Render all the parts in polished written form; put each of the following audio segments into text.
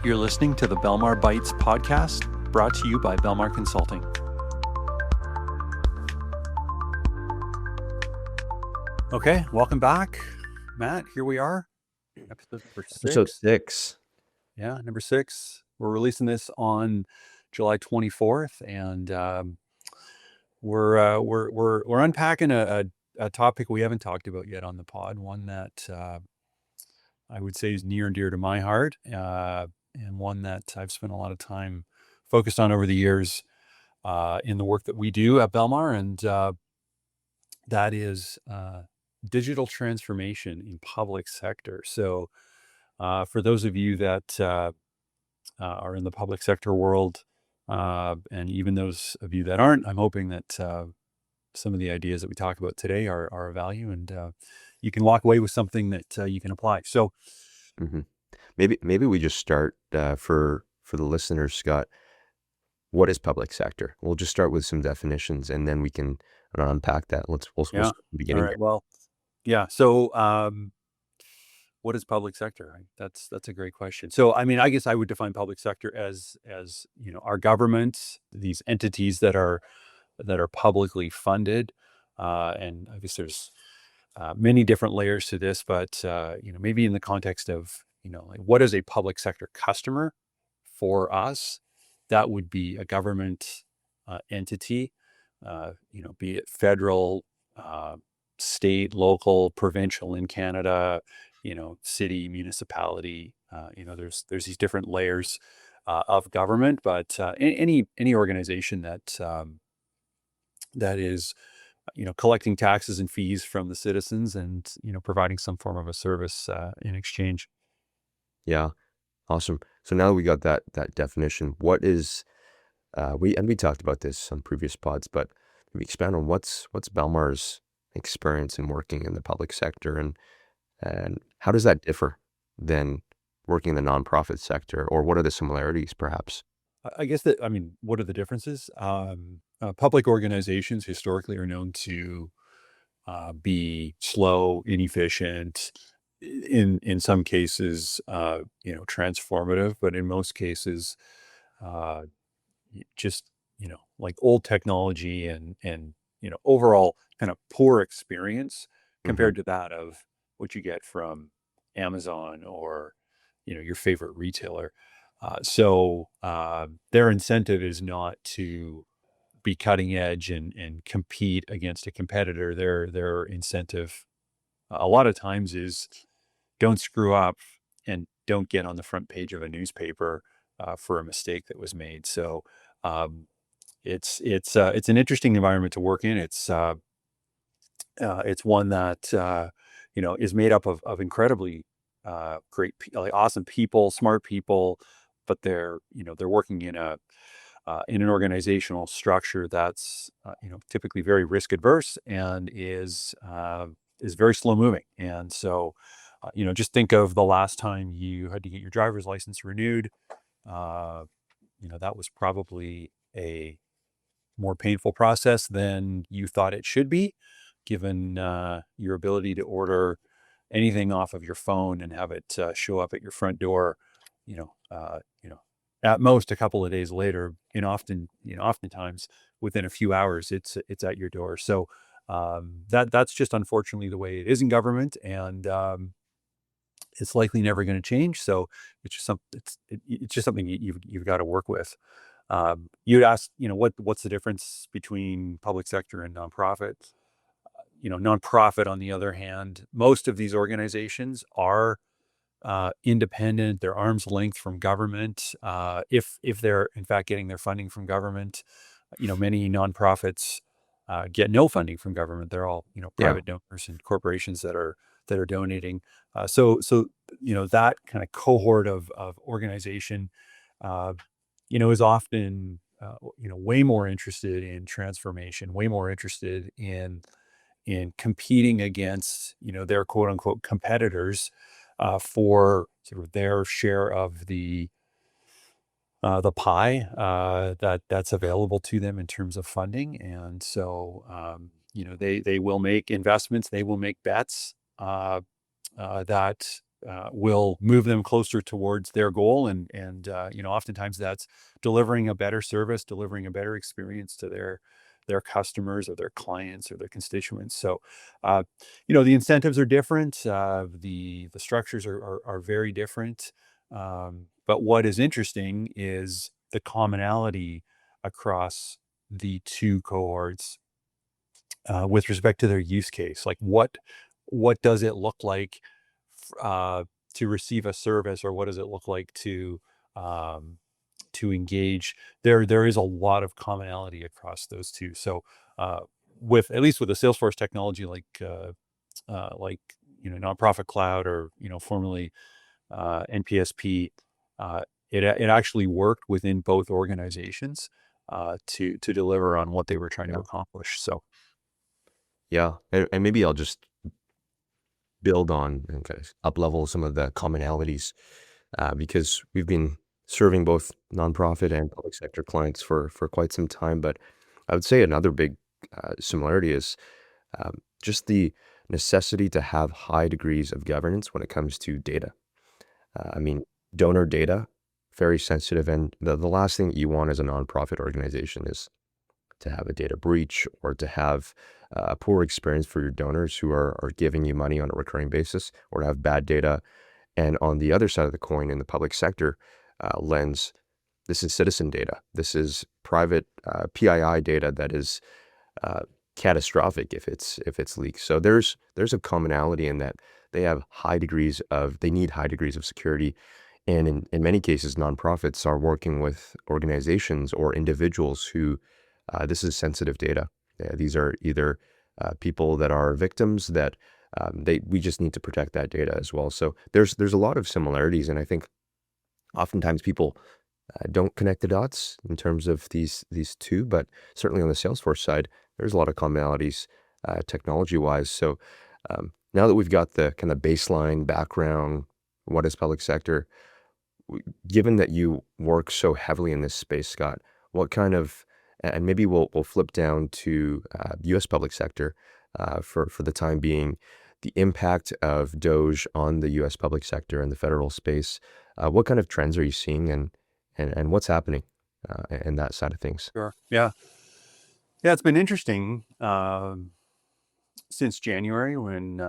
You're listening to the Belmar Bites podcast, brought to you by Belmar Consulting. Okay, welcome back, Matt. Here we are, episode number 6. Episode 6. Yeah, number 6. We're releasing this on July 24th, and we're unpacking a topic we haven't talked about yet on the pod. One that I would say is near and dear to my heart, and one that I've spent a lot of time focused on over the years in the work that we do at Belmar, and that is digital transformation in public sector. So for those of you that are in the public sector world, and even those of you that aren't, I'm hoping that some of the ideas that we talk about today are of value, and you can walk away with something that you can apply. So Maybe we just start for the listeners, Scott. What is public sector? We'll just start with some definitions, and then we can unpack that. We'll start from the beginning. All right. Well, yeah. So what is public sector? That's a great question. So, I mean, I guess I would define public sector as our government, these entities that are publicly funded, and I guess there's many different layers to this, but maybe in the context of like, what is a public sector customer for us? That would be a government entity, be it federal, state, local, provincial in Canada, city, municipality. There's these different layers of government, but any organization that is collecting taxes and fees from the citizens and providing some form of a service in exchange. Yeah, awesome. So now we got that definition. What is we talked about this on previous pods, but we expand on what's Belmar's experience in working in the public sector, and how does that differ than working in the nonprofit sector, or what are the similarities, perhaps? I guess what are the differences? Public organizations historically are known to be slow, inefficient, in some cases, transformative, but in most cases, just, like old technology and overall kind of poor experience compared to that of what you get from Amazon or, your favorite retailer. So their incentive is not to be cutting edge and compete against a competitor. Their incentive a lot of times is don't screw up and don't get on the front page of a newspaper for a mistake that was made. So it's an interesting environment to work in. It's one that is made up of incredibly great, like awesome people, smart people, but they're working in an organizational structure that's typically very risk adverse and is very slow moving. And so just think of the last time you had to get your driver's license renewed. That was probably a more painful process than you thought it should be, given your ability to order anything off of your phone and have it show up at your front door, at most a couple of days later, and oftentimes within a few hours, it's at your door. So that's just unfortunately the way it is in government, and it's likely never going to change. So it's just something you've got to work with. You'd ask, what's the difference between public sector and nonprofit? Nonprofit, on the other hand, most of these organizations are independent. They're arm's length from government. If they're in fact getting their funding from government, many nonprofits get no funding from government. They're all private donors and corporations that are donating. So that kind of cohort of organization, is often way more interested in transformation, way more interested in competing against their quote unquote competitors for sort of their share of the pie that's available to them in terms of funding. And so they will make investments, they will make bets that will move them closer towards their goal. And oftentimes that's delivering a better service, delivering a better experience to their customers or their clients or their constituents. So, the incentives are different. The structures are very different. But what is interesting is the commonality across the two cohorts with respect to their use case. Like what does it look like to receive a service, or what does it look like um, to engage? There is a lot of commonality across those two. So uh, with at least with a Salesforce technology like nonprofit cloud, or formerly NPSP, it actually worked within both organizations to deliver on what they were trying to Yeah. accomplish. So Yeah. And maybe I'll just build on and kind of up level some of the commonalities because we've been serving both nonprofit and public sector clients for quite some time. But I would say another big similarity is just the necessity to have high degrees of governance when it comes to data. I mean, donor data, very sensitive. And the last thing you want as a nonprofit organization is to have a data breach or to have a poor experience for your donors who are giving you money on a recurring basis, or to have bad data. And on the other side of the coin, in the public sector lens, this is citizen data. This is private PII data that is uh, catastrophic if it's leaked. So there's a commonality in that they need high degrees of security. And in many cases, nonprofits are working with organizations or individuals who this is sensitive data. These are either people that are victims that we just need to protect that data as well. So there's a lot of similarities, and I think oftentimes people don't connect the dots in terms of these two, but certainly on the Salesforce side, there's a lot of commonalities technology-wise. So now that we've got the kind of baseline background, what is public sector, given that you work so heavily in this space, Scott, what kind of, and maybe we'll flip down to U.S. public sector for the time being, the impact of DOGE on the U.S. public sector and the federal space. What kind of trends are you seeing, and what's happening in that side of things? sure, yeah, it's been interesting since January when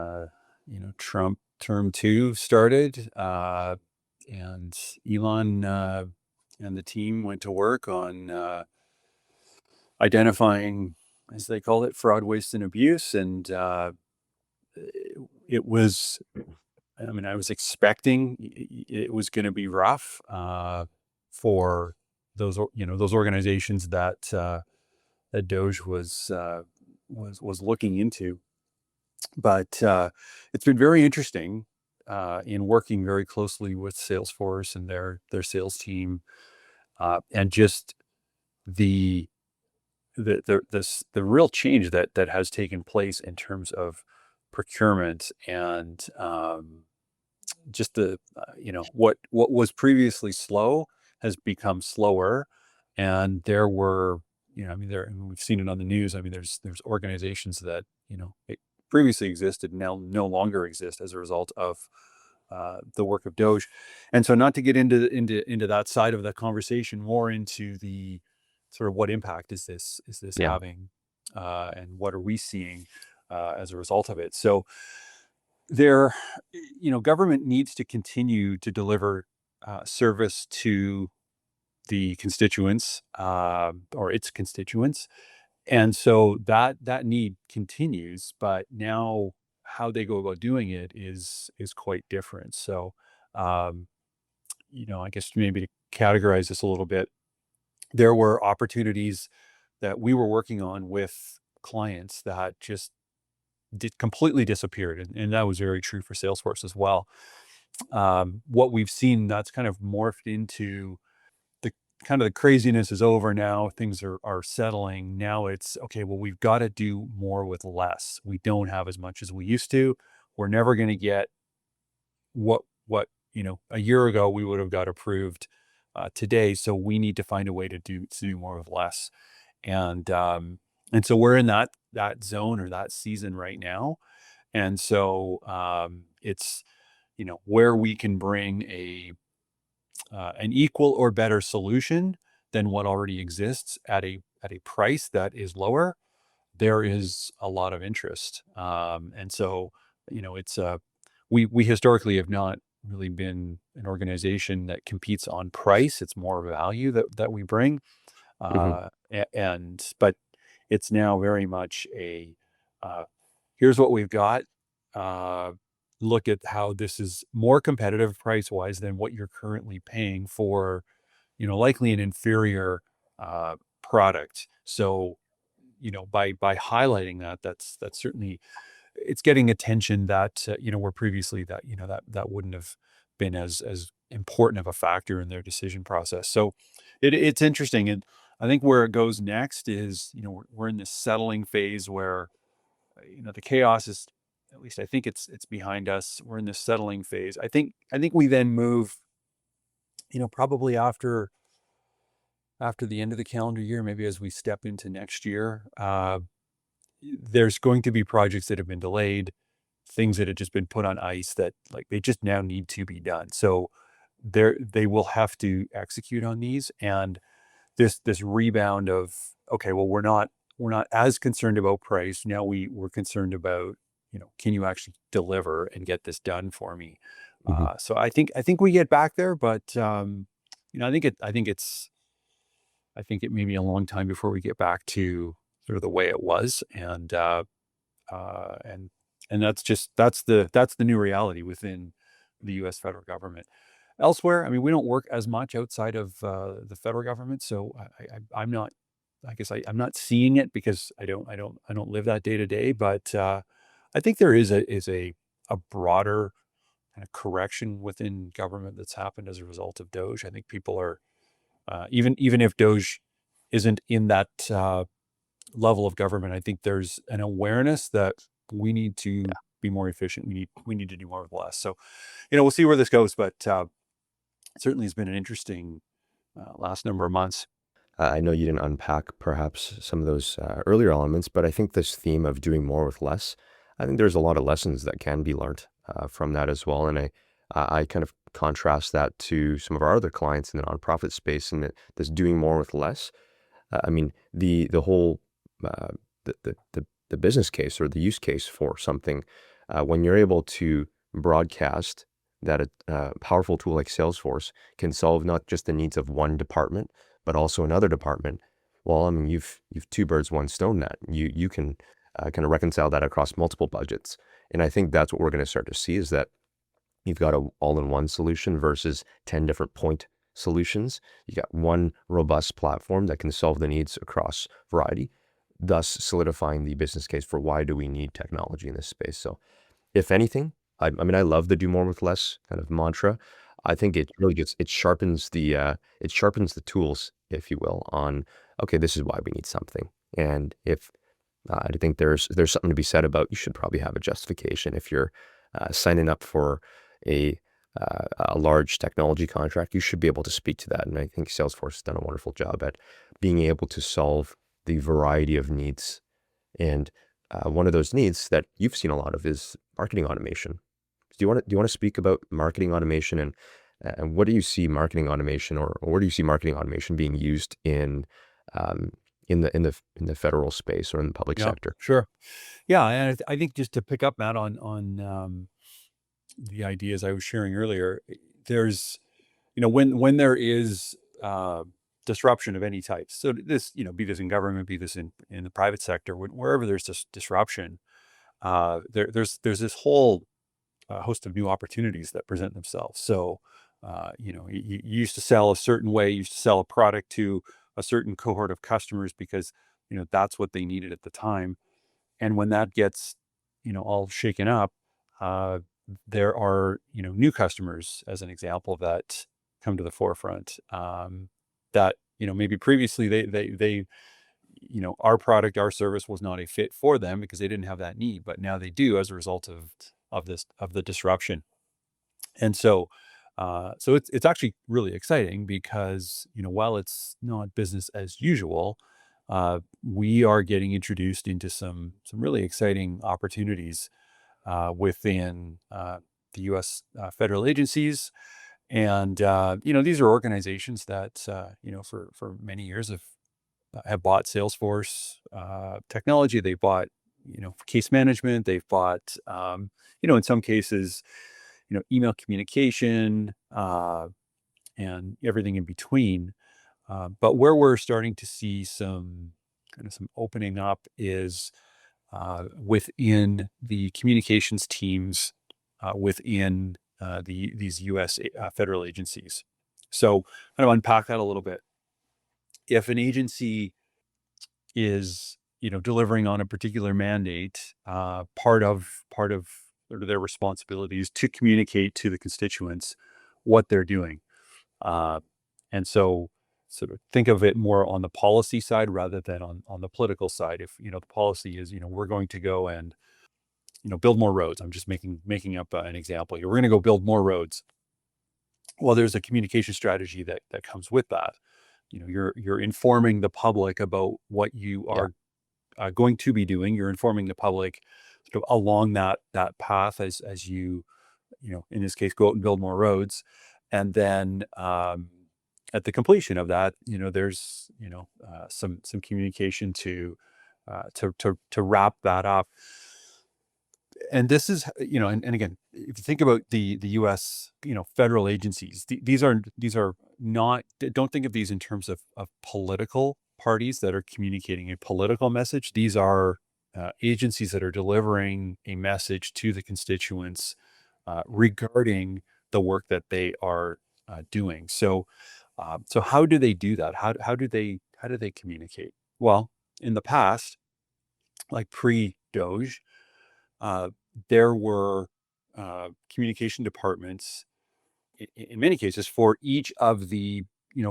Trump term two started, and Elon and the team went to work on identifying, as they call it, fraud, waste, and abuse. And it was, I mean, I was expecting it was going to be rough for those organizations that DOGE was looking into. But it's been very interesting in working very closely with Salesforce and their sales team, and just the the real change that has taken place in terms of procurement, and just what was previously slow has become slower. And there were, I mean, we've seen it on the news. I mean, there's organizations that it previously existed now no longer exist as a result of the work of DOGE. And so, not to get into that side of the conversation, more into the sort of what impact is this Yeah, having, and what are we seeing as a result of it. So there, government needs to continue to deliver service to the constituents, or its constituents. And so that need continues, but now how they go about doing it is quite different. So, um, I guess maybe to categorize this a little bit, there were opportunities that we were working on with clients that just did completely disappeared, and that was very true for Salesforce as well. What we've seen, that's kind of morphed into the kind of the craziness is over now. Things are settling. Now it's okay. Well, we've got to do more with less. We don't have as much as we used to. We're never going to get what a year ago we would have got approved today. So we need to find a way to do more with less. And so we're in that zone or that season right now. And so it's where we can bring an equal or better solution than what already exists at a price that is lower, there is a lot of interest. And so, it's we historically have not really been an organization that competes on price. It's more value that we bring. Hmm. But it's now very much uh, here's what we've got. Uh, Look at how this is more competitive price wise than what you're currently paying for, likely an inferior uh, product. So, by highlighting that, that's certainly, it's getting attention that where previously that that wouldn't have been as important of a factor in their decision process. So it's interesting, and I think where it goes next is we're in this settling phase where the chaos is, at least I think it's behind us. We're in this settling phase. I think we then move, probably after the end of the calendar year, maybe as we step into next year. There's going to be projects that have been delayed, things that have just been put on ice that, like, they just now need to be done. So they will have to execute on these, and this rebound of, okay, well, we're not as concerned about price now. We're concerned about, can you actually deliver and get this done for me? Hmm. So I think we get back there, but I think it may be a long time before we get back to sort of the way it was, uh, and that's the new reality within the U.S. federal government. Elsewhere, I mean, we don't work as much outside of the federal government, so I'm not. I guess I'm not seeing it because I don't live that day to day. But I think there is a broader kind of correction within government that's happened as a result of DOGE. I think people are, even if DOGE isn't in that level of government, I think there's an awareness that we need to be more efficient. We need to do more with less. So, we'll see where this goes, but it certainly has been an interesting last number of months. I know you didn't unpack perhaps some of those earlier elements, but I think this theme of doing more with less, I think there's a lot of lessons that can be learned from that as well. And I kind of contrast that to some of our other clients in the nonprofit space, and that this doing more with less. I mean, the whole uh, the business case or the use case for something, when you're able to broadcast that a powerful tool like Salesforce can solve not just the needs of one department, but also another department. Well, I mean, you've two birds, one stone. That you can kind of reconcile that across multiple budgets, and I think that's what we're going to start to see is that you've got a all-in-one solution versus 10 different point solutions. You got one robust platform that can solve the needs across variety, thus solidifying the business case for why do we need technology in this space. So if anything, I mean, I love the do more with less kind of mantra. I think it really it sharpens the tools, if you will, on, okay, this is why we need something. And if I think there's something to be said about, you should probably have a justification if you're signing up for a a large technology contract. You should be able to speak to that, and I think Salesforce has done a wonderful job at being able to solve the variety of needs. And one of those needs that you've seen a lot of is marketing automation. Do you want to speak about marketing automation, and what do you see marketing automation, or where do you see marketing automation being used um, in the federal space or in the public Yeah, sector? sure. Yeah, and I think just to pick up, Matt, on the ideas I was sharing earlier, there's, when there is disruption of any type. So this, be this in government, be this in the private sector, wherever there's this disruption, there's this whole host of new opportunities that present themselves. So, you used to sell a certain way, you used to sell a product to a certain cohort of customers because that's what they needed at the time. And when that gets, all shaken up, uh, there are, new customers, as an example, that come to the forefront. That maybe previously they our product, our service was not a fit for them because they didn't have that need, but now they do as a result of the disruption. And so it's actually really exciting because while it's not business as usual, we are getting introduced into some really exciting opportunities within the U.S. Federal agencies. And, these are organizations that, for many years have bought Salesforce technology. They bought, for case management. They've bought, in some cases, email communication and everything in between. But where we're starting to see some opening up is within the communications teams within these U.S. Federal agencies. So, kind of unpack that a little bit. If an agency is, delivering on a particular mandate, part of sort of their responsibilities to communicate to the constituents what they're doing. Uh, and so sort of think of it more on the policy side rather than on the political side. If, the policy is, we're going to go and, build more roads. I'm just making up an example here. We're going to go build more roads. Well, there's a communication strategy that comes with that. You're informing the public about what you Yeah. are going to be doing. You're informing the public sort of along that path as you, in this case, go out and build more roads. And then at the completion of that, there's some communication to wrap that up. And this is, and again, if you think about the U.S. Federal agencies, these are not. Don't think of these in terms of political parties that are communicating a political message. These are agencies that are delivering a message to the constituents regarding the work that they are doing. So how do they do that? How do they communicate? Well, in the past, like pre-DOGE, uh, there were communication departments in many cases for each of the,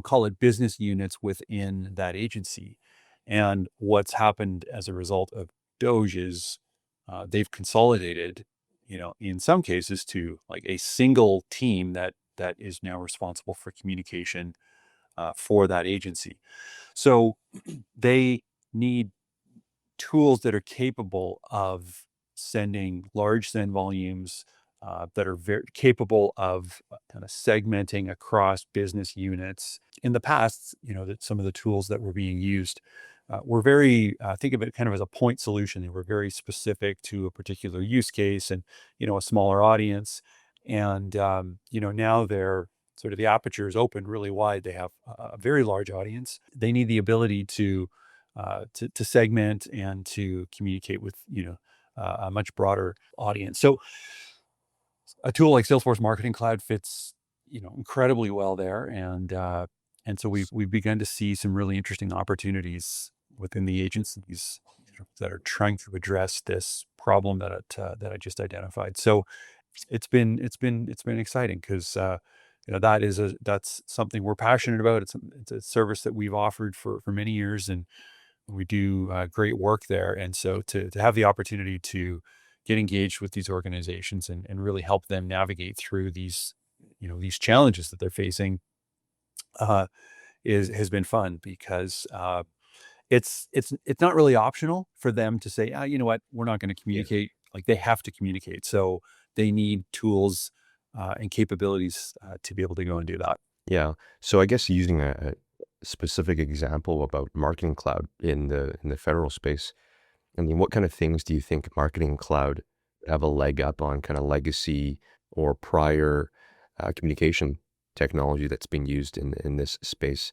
call it business units within that agency. And what's happened as a result of DOGE is they've consolidated, in some cases to like a single team that is now responsible for communication for that agency. So they need tools that are capable of sending large send volumes, that are very capable of kind of segmenting across business units. In the past, that some of the tools that were being used were very, think of it kind of as a point solution. They were very specific to a particular use case and, a smaller audience. And, now they're sort of the aperture is open really wide. They have a very large audience. They need the ability to segment and to communicate with a much broader audience. So a tool like Salesforce Marketing Cloud fits incredibly well there, and so we've begun to see some really interesting opportunities within the agencies that are trying to address this problem that I just identified. So it's been exciting because that's something we're passionate about. It's a service that we've offered for many years, and we do great work there. And so to have the opportunity to get engaged with these organizations and really help them navigate through these challenges that they're facing uh, has been fun because it's not really optional for them to say, you know what, we're not going to Yeah. communicate. Like they have to communicate. So they need tools and capabilities to be able to go and do that. Yeah. So I guess using a specific example about Marketing Cloud in the federal space, I mean, what kind of things do you think Marketing Cloud have a leg up on kind of legacy or prior communication technology that's being used in this space?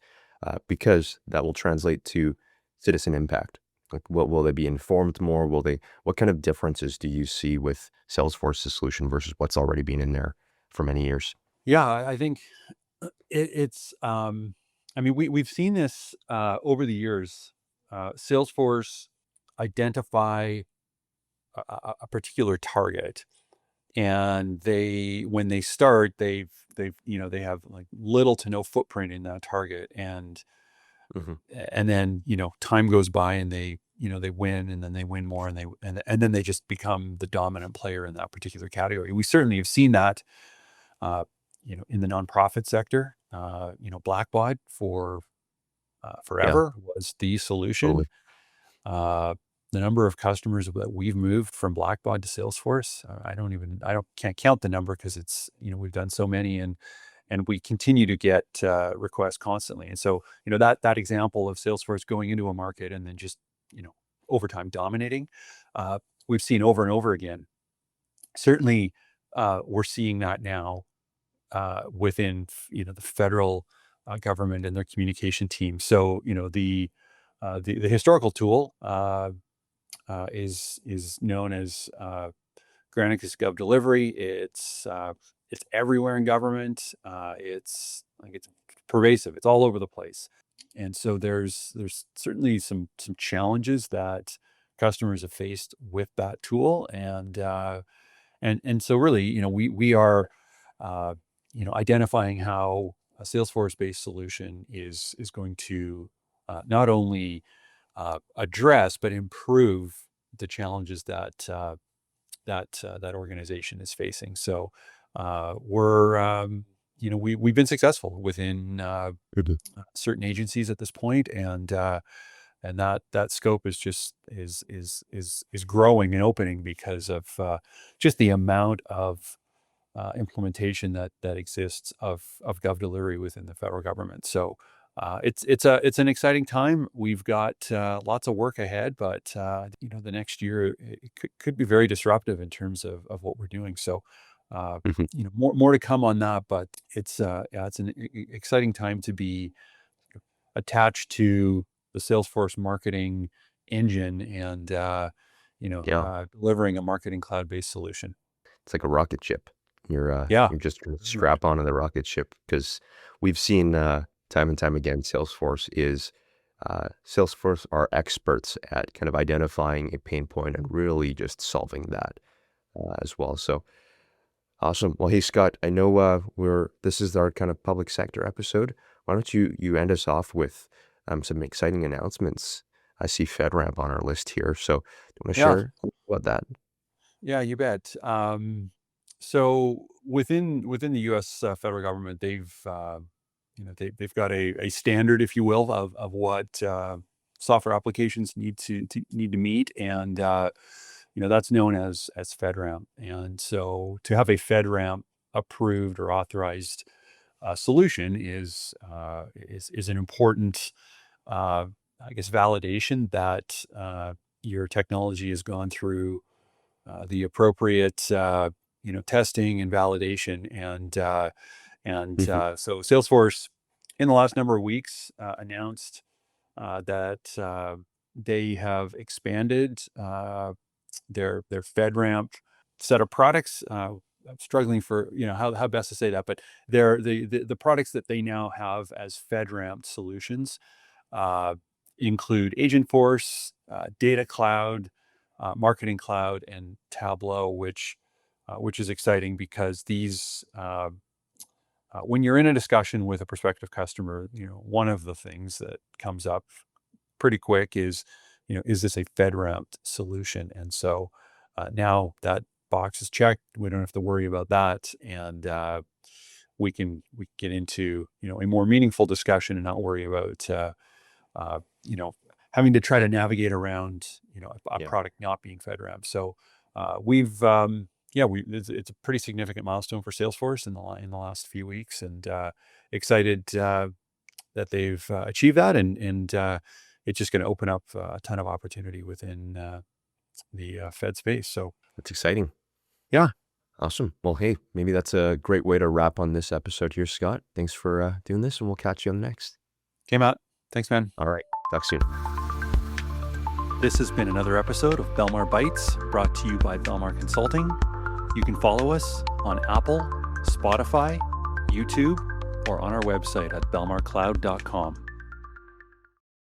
Because that will translate to citizen impact. Like, what will they be informed more? What kind of differences do you see with Salesforce's solution versus what's already been in there for many years? Yeah, I think it's. I mean, we've seen this over the years. Salesforce identify a particular target, and when they start, they have like little to no footprint in that target, Hmm. and then time goes by, and they win, and then they win more, and then they just become the dominant player in that particular category. We certainly have seen that in the nonprofit sector. Blackbaud for Yeah, forever was the solution. totally. Uh, the number of customers that we've moved from Blackbaud to Salesforce, can't count the number because it's, we've done so many, and we continue to get requests constantly. And so, that example of Salesforce going into a market and then just, over time dominating, we've seen over and over again. Certainly, we're seeing that now within, the federal government and their communication team. So, the historical tool is known as Granicus Gov Delivery. It's everywhere in government. It's pervasive. It's all over the place. And so there's certainly some challenges that customers have faced with that tool, and so really, we are identifying how a Salesforce-based solution is going to not only address but improve the challenges that that organization is facing. So we've been successful within certain agencies at this point, and that scope is just is growing and opening because of just the amount of implementation that exists of Gov Delivery within the federal government. So it's an exciting time. We've got lots of work ahead, but the next year it could be very disruptive in terms of what we're doing. So Mhm. more to come on that, but it's an exciting time to be attached to the Salesforce marketing engine, and Yeah, delivering a marketing cloud-based solution. it's like a rocket ship. Yeah, You're just gonna very much. strap onto the rocket ship because we've seen time and time again, Salesforce are experts at kind of identifying a pain point and really just solving that as well. So awesome. Well, hey Scott, I know this is our kind of public sector episode. Why don't you end us off with some exciting announcements? I see FedRAMP on our list here, so do you want to Yeah, share about that? yeah, you bet. So within the U.S. Federal government, they've got a standard, if you will, of what software applications need to meet, and that's known as FedRAMP. And so to have a FedRAMP approved or authorized solution is an important, validation that your technology has gone through the appropriate testing and validation, Hmm. so Salesforce in the last number of weeks announced that they have expanded their FedRAMP set of products. I'm struggling for how best to say that, but the products that they now have as FedRAMP solutions uh, include Agentforce, Data Cloud, Marketing Cloud, and Tableau, which is exciting because these, when you're in a discussion with a prospective customer, one of the things that comes up pretty quick is this a FedRAMP solution? And so now that box is checked, we don't have to worry about that, and we can get into a more meaningful discussion and not worry about uh, you know, having to try to navigate around, a Yeah. product not being FedRAMP. So it's a pretty significant milestone for Salesforce in the last few weeks, and excited that they've achieved that, and it's just going to open up a ton of opportunity within the Fed space. So That's exciting. yeah, Awesome. Well, hey, maybe that's a great way to wrap on this episode here, Scott. Thanks for doing this, and we'll catch you on the next. came out. Thanks, man. All right. Talk soon. This has been another episode of Belmar Bites, brought to you by Belmar Consulting. You can follow us on Apple, Spotify, YouTube, or on our website at belmarcloud.com.